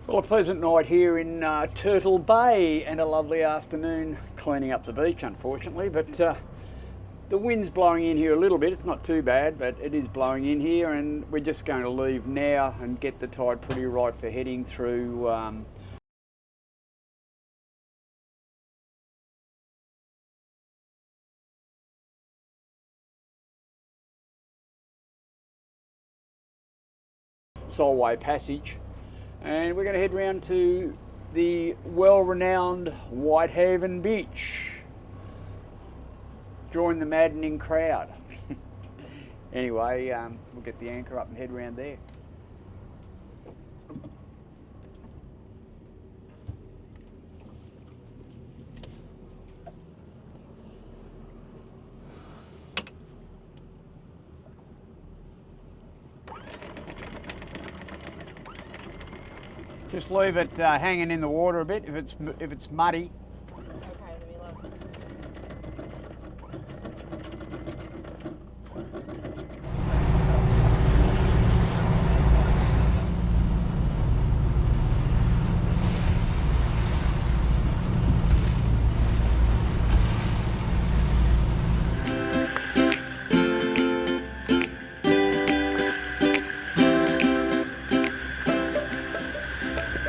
Well, a pleasant night here in Turtle Bay and a lovely afternoon cleaning up the beach, unfortunately, but the wind's blowing in here a little bit. It's not too bad, but it is blowing in here, and we're just going to leave now and get the tide pretty right for heading through Sowway Passage, and we're going to head round to the well-renowned Whitehaven Beach. Join the maddening crowd. Anyway, we'll get the anchor up and head round there. Just leave it hanging in the water a bit if it's muddy. Okay, let me look.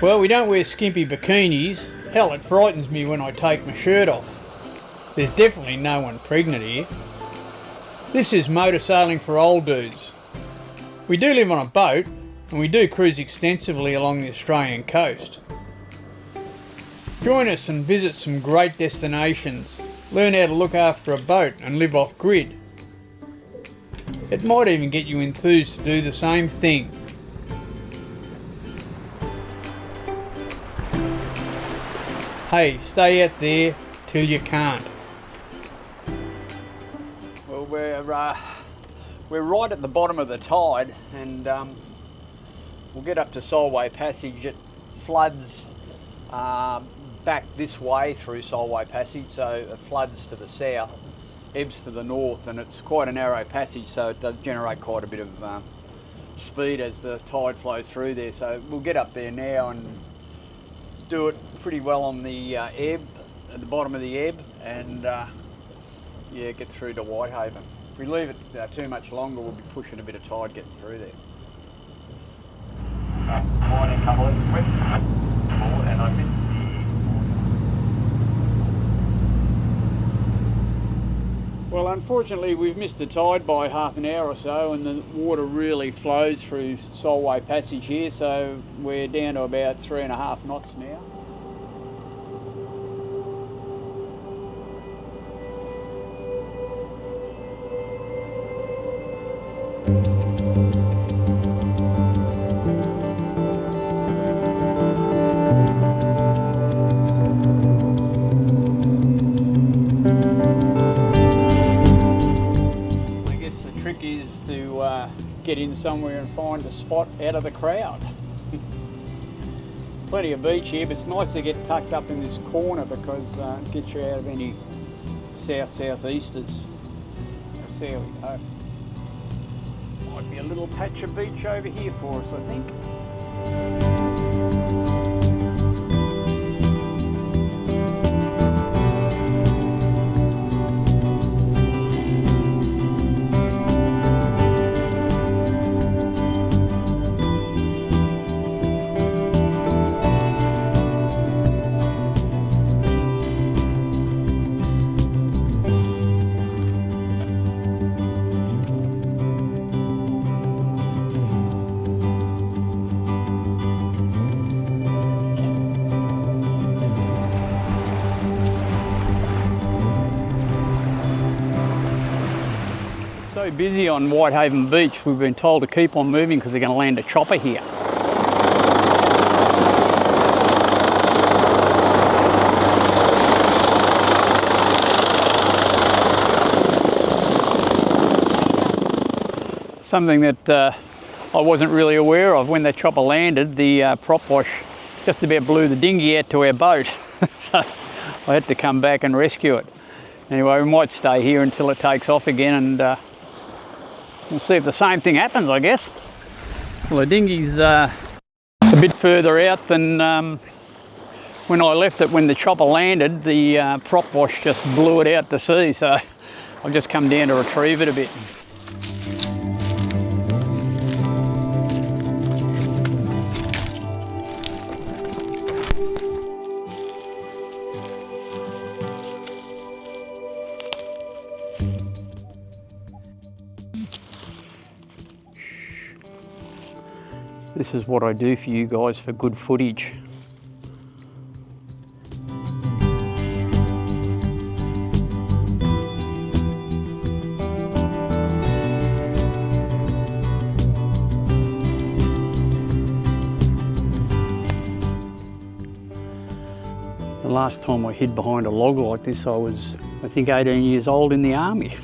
Well, we don't wear skimpy bikinis. Hell, it frightens me when I take my shirt off. There's definitely no one pregnant here. This is motor sailing for old dudes. We do live on a boat, and we do cruise extensively along the Australian coast. Join us and visit some great destinations. Learn how to look after a boat and live off grid. It might even get you enthused to do the same thing. Hey, stay out there till you can't. Well, we're right at the bottom of the tide, and we'll get up to Sowway Passage. It floods back this way through Sowway Passage, so it floods to the south, ebbs to the north, and it's quite a narrow passage, so it does generate quite a bit of speed as the tide flows through there. So we'll get up there now and do it pretty well on the ebb, at the bottom of the ebb, and yeah, get through to Whitehaven. If we leave it too much longer, we'll be pushing a bit of tide getting through there. Morning, couple of west, and I missed Well, unfortunately, we've missed the tide by half an hour or so, and the water really flows through Sowway Passage here, so we're down to about 3.5 knots now. Is to get in somewhere and find a spot out of the crowd. Plenty of beach here, but it's nice to get tucked up in this corner because it gets you out of any south-southeasters. We'll see how we go. Might be a little patch of beach over here for us, I think. So busy on Whitehaven Beach, we've been told to keep on moving because they're going to land a chopper here. Something that I wasn't really aware of. When that chopper landed, the prop wash just about blew the dinghy out to our boat. So I had to come back and rescue it. Anyway, we might stay here until it takes off again, and we'll see if the same thing happens, I guess. Well, the dinghy's It's a bit further out than when I left it. When the chopper landed, the prop wash just blew it out to sea, so I've just come down to retrieve it a bit. This is what I do for you guys for good footage. The last time I hid behind a log like this, I was, I think, 18 years old in the army.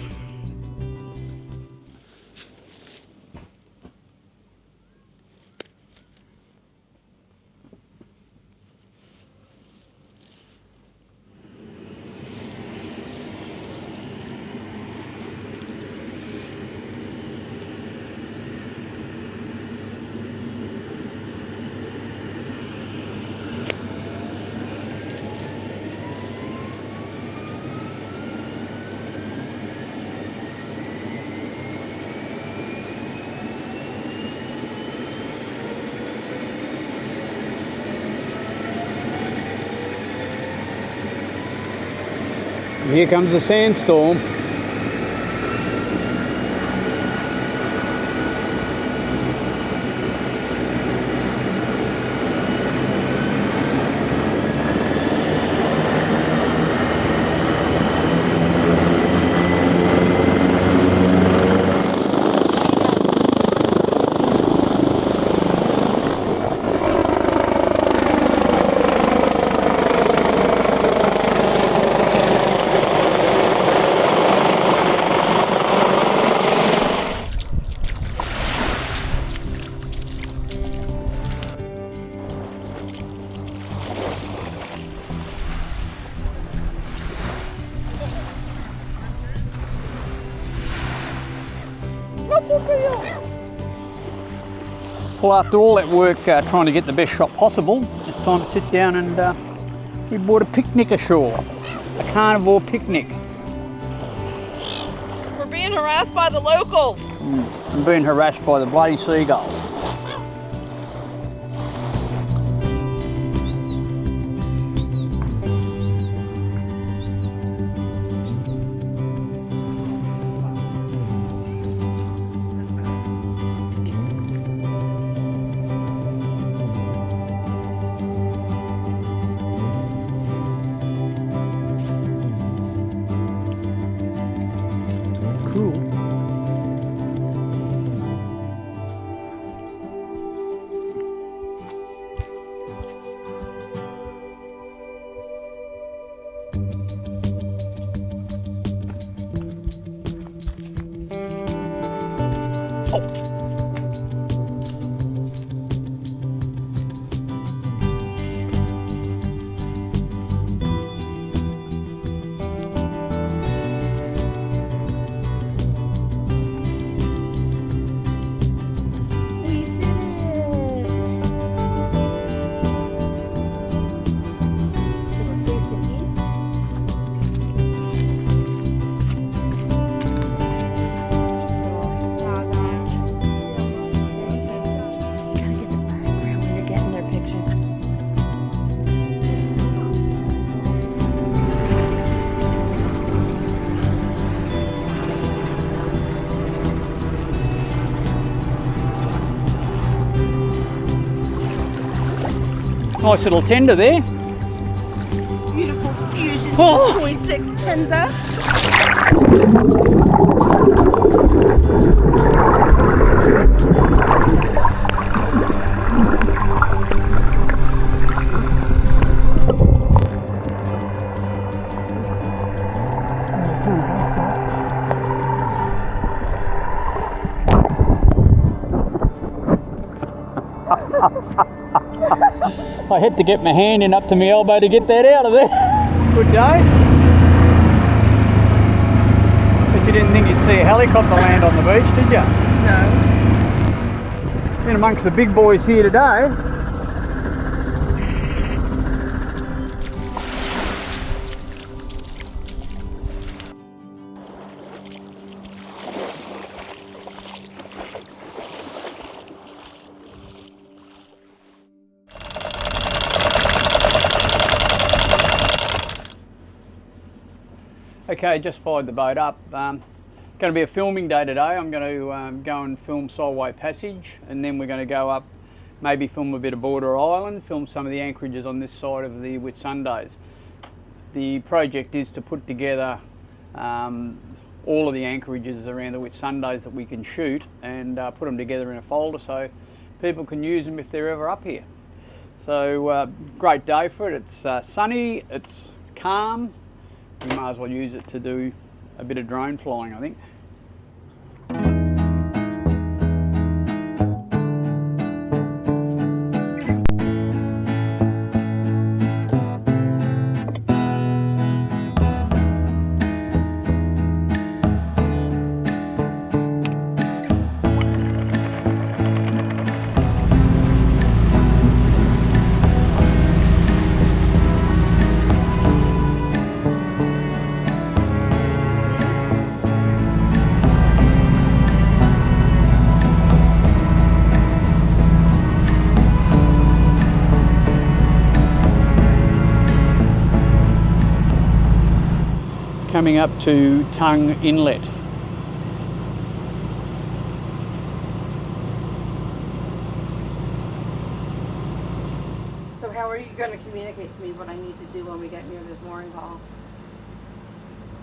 Here comes the sandstorm. Well, after all that work trying to get the best shot possible, it's time to sit down and we bought a picnic ashore. A carnivore picnic. We're being harassed by the locals. I'm being harassed by the bloody seagulls. Nice little tender there. Beautiful fusion. Oh. 0.6 tender. I had to get my hand in up to my elbow to get that out of there. Good day. But you didn't think you'd see a helicopter land on the beach, did you? No. Been amongst the big boys here today. Okay, just fired the boat up. Going to be a filming day today. I'm going to go and film Sowway Passage, and then we're going to go up, maybe film a bit of Border Island, film some of the anchorages on this side of the Whitsundays. The project is to put together all of the anchorages around the Whitsundays that we can shoot and put them together in a folder so people can use them if they're ever up here. So great day for it. It's sunny, it's calm. We might as well use it to do a bit of drone flying, I think. Coming up to Tongue Inlet. So how are you going to communicate to me what I need to do when we get near this mooring call?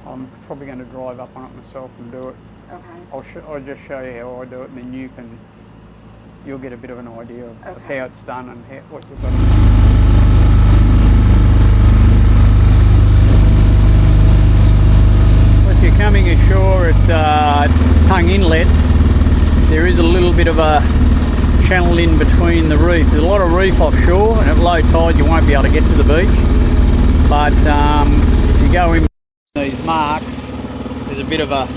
I'm probably going to drive up on it myself and do it. Okay. I'll just show you how I do it, and then you'll get a bit of an idea of Okay. how it's done and what you've got to do. If you're coming ashore at Tongue Inlet, there is a little bit of a channel in between the reef. There's a lot of reef offshore, and at low tide you won't be able to get to the beach. But if you go in these marks, there's a bit of a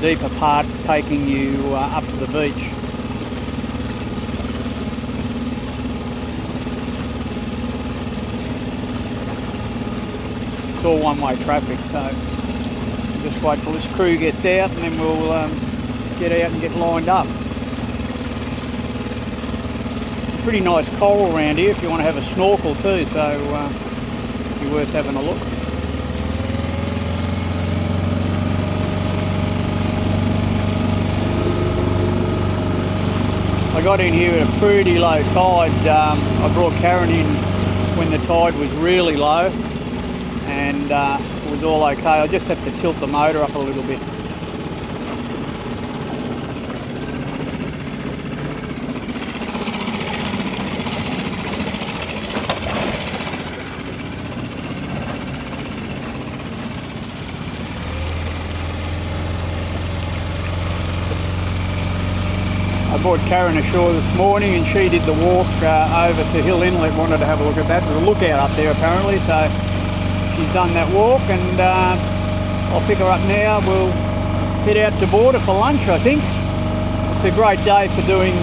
deeper part taking you up to the beach. It's all one-way traffic, so just wait till this crew gets out and then we'll get out and get lined up. Pretty nice coral around here if you want to have a snorkel too, so it'd be worth having a look. I got in here at a pretty low tide. I brought Karen in when the tide was really low, and it was all okay. I just have to tilt the motor up a little bit. I brought Karen ashore this morning and she did the walk over to Hill Inlet, wanted to have a look at that. There's a lookout up there apparently, so she's done that walk, and I'll pick her up now. We'll head out to Border for lunch, I think. It's a great day for doing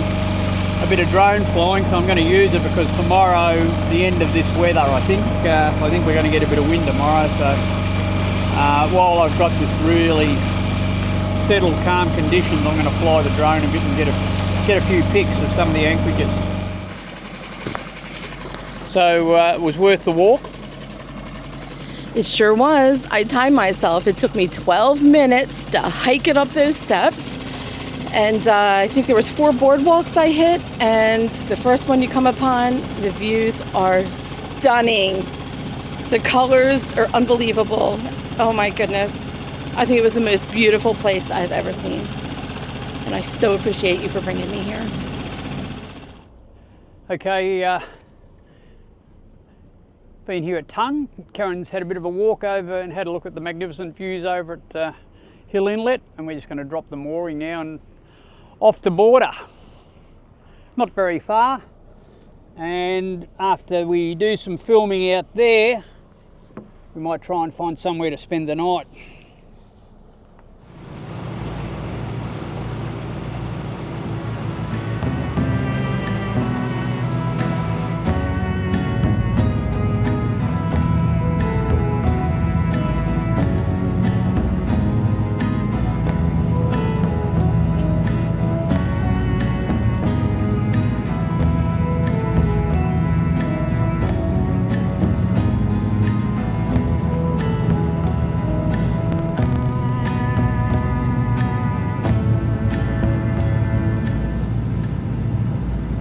a bit of drone flying, so I'm going to use it because tomorrow, the end of this weather, I think we're going to get a bit of wind tomorrow, so while I've got this really settled, calm conditions, I'm going to fly the drone a bit and get a few pics of some of the anchorages. So it was worth the walk. It sure was. I timed myself. It took me 12 minutes to hike it up those steps. And I think there was 4 boardwalks I hit. And the first one you come upon, the views are stunning. The colors are unbelievable. Oh my goodness. I think it was the most beautiful place I've ever seen. And I so appreciate you for bringing me here. Okay, been here at Tongue. Karen's had a bit of a walk over and had a look at the magnificent views over at Hill Inlet, and we're just going to drop the mooring now and off to Border. Not very far, and after we do some filming out there, we might try and find somewhere to spend the night.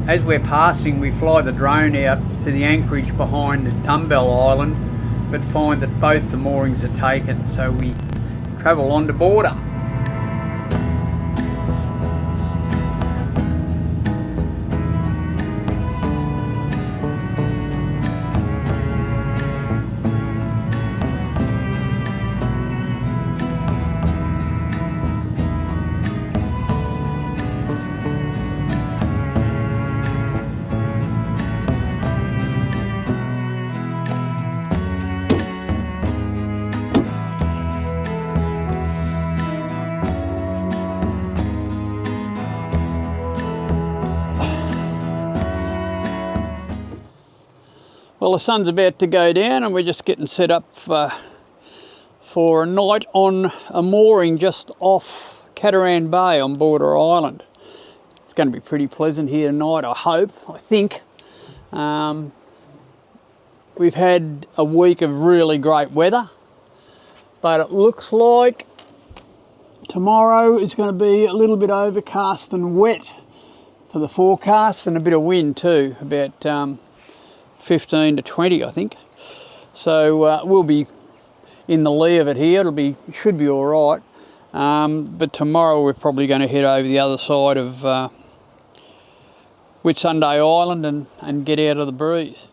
as we're passing, we fly the drone out to the anchorage behind Dumbbell Island, but find that both the moorings are taken, so we travel on to board 'em. Well, the sun's about to go down and we're just getting set up for a night on a mooring just off Catamaran Bay on Border Island. It's going to be pretty pleasant here tonight, I hope, I think. We've had a week of really great weather, but it looks like tomorrow is going to be a little bit overcast and wet for the forecast, and a bit of wind too, about 15 to 20, I think. So we'll be in the lee of it here. Should be all right. But tomorrow we're probably going to head over the other side of Whitsunday Island and get out of the breeze.